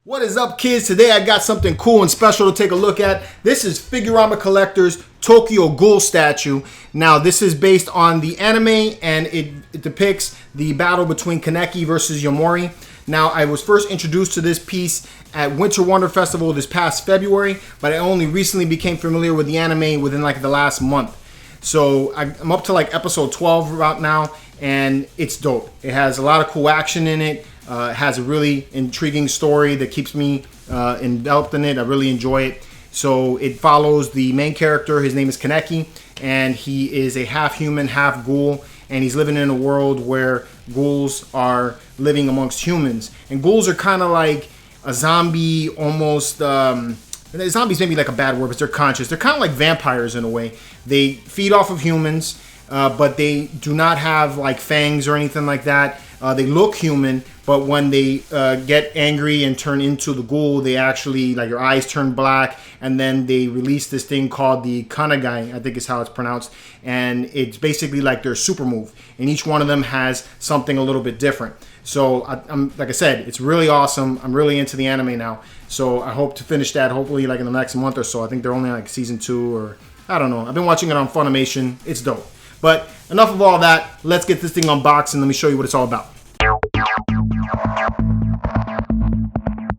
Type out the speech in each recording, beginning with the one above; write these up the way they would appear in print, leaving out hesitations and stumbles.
What is up, kids? Today I got something cool and special to take a look at. This is Figurama Collector's Tokyo Ghoul statue. Now, this is based on the anime, and it depicts the battle between Kaneki versus Yamori. Now, I was first introduced to this piece at Winter Wonder Festival this past February, but I only recently became familiar with the anime within like the last month. So I'm up to like episode 12 right now, and it's dope. It has a lot of cool action in it. It has a really intriguing story that keeps me enveloped in it. I really enjoy it. So it follows the main character. His name is Kaneki, and he is a half human, half ghoul, and he's living in a world where ghouls are living amongst humans. And ghouls are kind of like a zombie, almost. Zombies may be like a bad word, but they're conscious. They're kind of like vampires in a way. They feed off of humans, but they do not have like fangs or anything like that. They look human, but when they get angry and turn into the ghoul, they actually, like, your eyes turn black, and then they release this thing called the kaneki, I think is how it's pronounced, and it's basically like their super move, and each one of them has something a little bit different. So, I'm like I said, it's really awesome. I'm really into the anime now, so I hope to finish that hopefully like in the next month or so. I think they're only like season 2, or I don't know. I've been watching it on Funimation. It's dope. But enough of all that. Let's get this thing unboxed and let me show you what it's all about.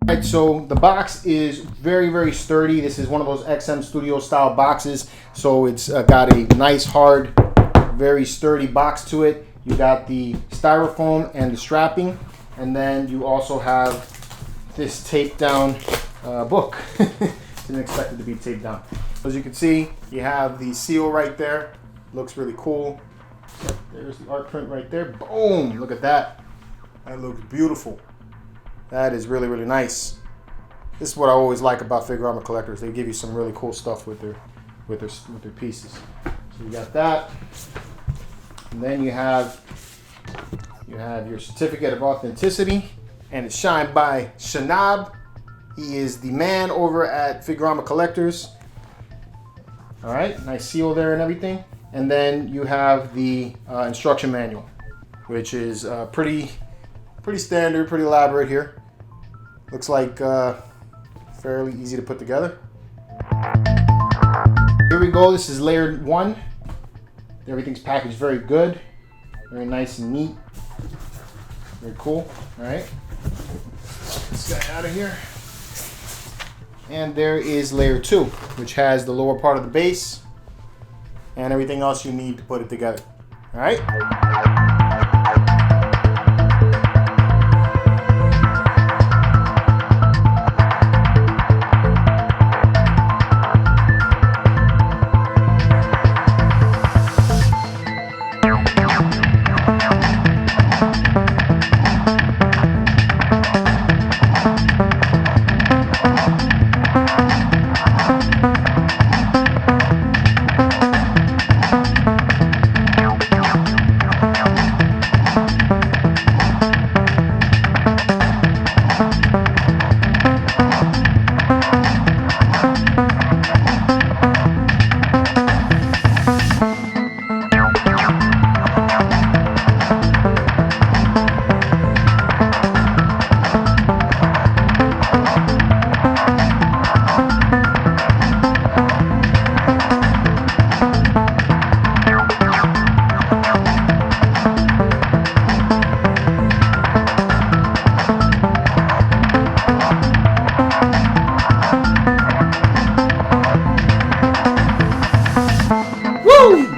Alright, so the box is very, very sturdy. This is one of those XM Studio style boxes. So it's got a nice, hard, very sturdy box to it. You got the styrofoam and the strapping. And then you also have this taped down book. Didn't expect it to be taped down. As you can see, you have the seal right there. Looks really cool. There's the art print right there. Boom! Look at that. That looks beautiful. That is really, really nice. This is what I always like about Figurama collectors. They give you some really cool stuff with their pieces. So you got that. And then you have your certificate of authenticity, and it's signed by Shanab. He is the man over at Figurama Collectors. All right, nice seal there and everything. And then you have the instruction manual, which is pretty standard, pretty elaborate here. Looks like fairly easy to put together. Here we go. This is layer 1. Everything's packaged very good, very nice and neat. Very cool. All right, get this guy out of here. And there is layer 2, which has the lower part of the base and everything else you need to put it together. All right.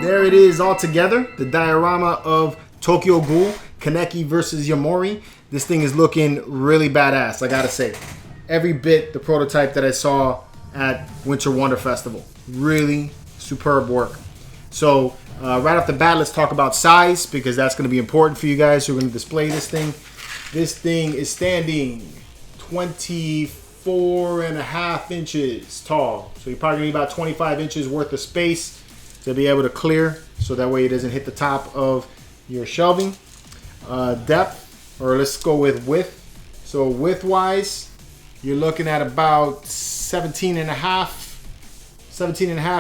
There it is all together, the diorama of Tokyo Ghoul, Kaneki versus Yamori. This thing is looking really badass, I gotta say. Every bit the prototype that I saw at Winter Wonder Festival. Really superb work. So right off the bat, let's talk about size, because that's gonna be important for you guys who are gonna display this thing. This thing is standing 24.5 inches tall. So you're probably gonna need about 25 inches worth of space to be able to clear, so that way it doesn't hit the top of your shelving. Depth, or let's go with width. So width wise, you're looking at about 17 and a half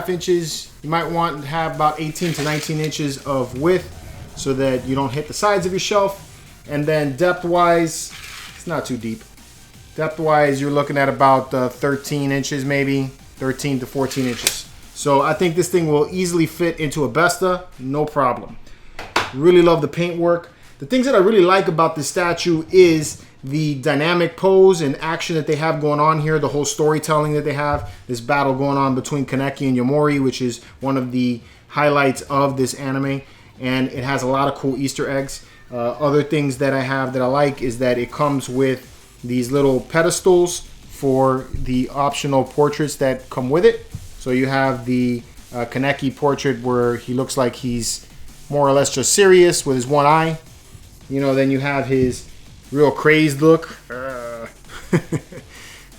inches. You might want to have about 18 to 19 inches of width so that you don't hit the sides of your shelf. And then depth wise, it's not too deep. Depth-wise, you're looking at about 13 inches, maybe 13 to 14 inches. So I think this thing will easily fit into a Besta, no problem. Really love the paintwork. The things that I really like about this statue is the dynamic pose and action that they have going on here, the whole storytelling that they have, this battle going on between Kaneki and Yamori, which is one of the highlights of this anime, and it has a lot of cool Easter eggs. Other things that I have that I like is that it comes with these little pedestals for the optional portraits that come with it. So you have the Kaneki portrait where he looks like he's more or less just serious with his one eye. You know, then you have his real crazed look.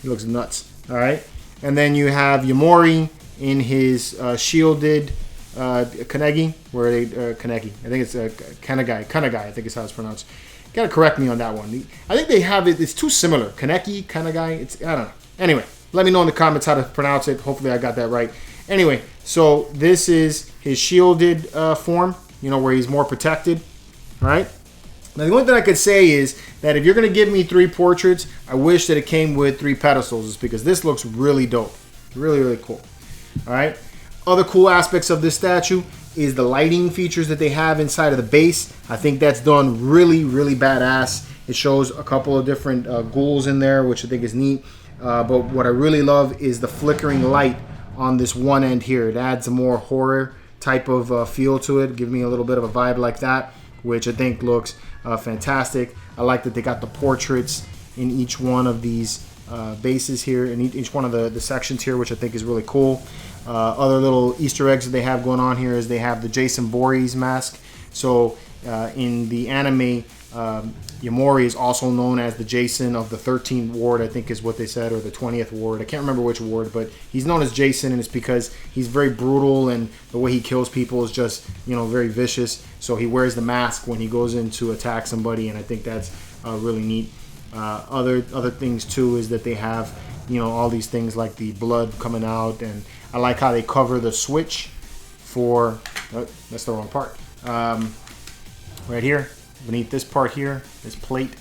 He looks nuts. All right. And then you have Yamori in his shielded kaneki, where they kaneki. I think it's kanagai, I think is how it's pronounced. You gotta correct me on that one. I think they have it. It's too similar. Kaneki, kanagai. It's, I don't know. Anyway, let me know in the comments how to pronounce it. Hopefully, I got that right. Anyway, so this is his shielded form. You know, where he's more protected. All right. Now, the only thing I could say is that if you're going to give me 3 portraits, I wish that it came with 3 pedestals, just because this looks really dope. Really, really cool. All right. Other cool aspects of this statue is the lighting features that they have inside of the base. I think that's done really, really badass. It shows a couple of different ghouls in there, which I think is neat. But what I really love is the flickering light on this one end here. It adds a more horror type of feel to it. Give me a little bit of a vibe like that, which I think looks fantastic. I like that they got the portraits in each one of these bases here, in each one of the sections here, which I think is really cool. Other little Easter eggs that they have going on here is they have the Jason Voorhees mask. So in the anime, Yamori is also known as the Jason of the 13th ward, I think is what they said, or the 20th ward. I can't remember which ward, but he's known as Jason, and it's because he's very brutal, and the way he kills people is just, you know, very vicious. So he wears the mask when he goes in to attack somebody, and I think that's really neat. Other things too is that they have, you know, all these things like the blood coming out, and I like how they cover the switch for, oh, that's the wrong part. Right here, beneath this part here, this plate,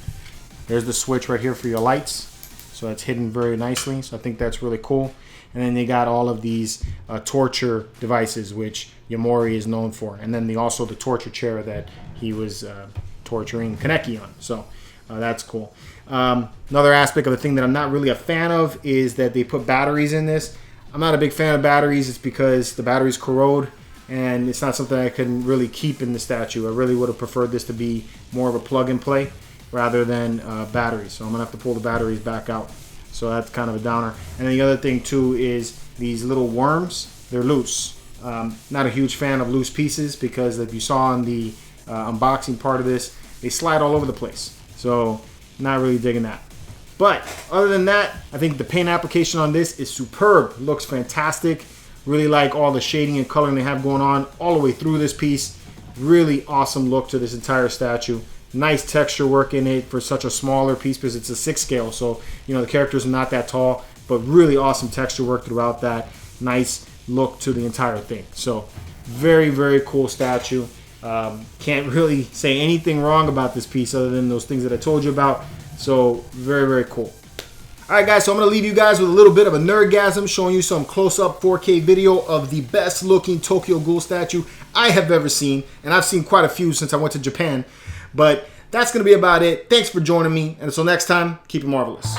there's the switch right here for your lights. So it's hidden very nicely. So I think that's really cool. And then they got all of these torture devices, which Yamori is known for. And then also the torture chair that he was torturing Kaneki on. So that's cool. Another aspect of the thing that I'm not really a fan of is that they put batteries in this. I'm not a big fan of batteries. It's because the batteries corrode, and it's not something I can really keep in the statue. I really would have preferred this to be more of a plug and play rather than batteries. So I'm gonna have to pull the batteries back out. So that's kind of a downer. And then the other thing too is these little worms. They're loose. Not a huge fan of loose pieces, because if you saw in the unboxing part of this, they slide all over the place. So not really digging that. But other than that, I think the paint application on this is superb. It looks fantastic. Really like all the shading and coloring they have going on all the way through this piece. Really awesome look to this entire statue. Nice texture work in it for such a smaller piece, because it's a 6 scale. So, you know, the characters are not that tall, but really awesome texture work throughout that. Nice look to the entire thing. So very, very cool statue. Can't really say anything wrong about this piece other than those things that I told you about. So very, very cool. Alright guys, so I'm going to leave you guys with a little bit of a nerdgasm, showing you some close-up 4K video of the best looking Tokyo Ghoul statue I have ever seen. And I've seen quite a few since I went to Japan. But that's going to be about it. Thanks for joining me. And until next time, keep it marvelous.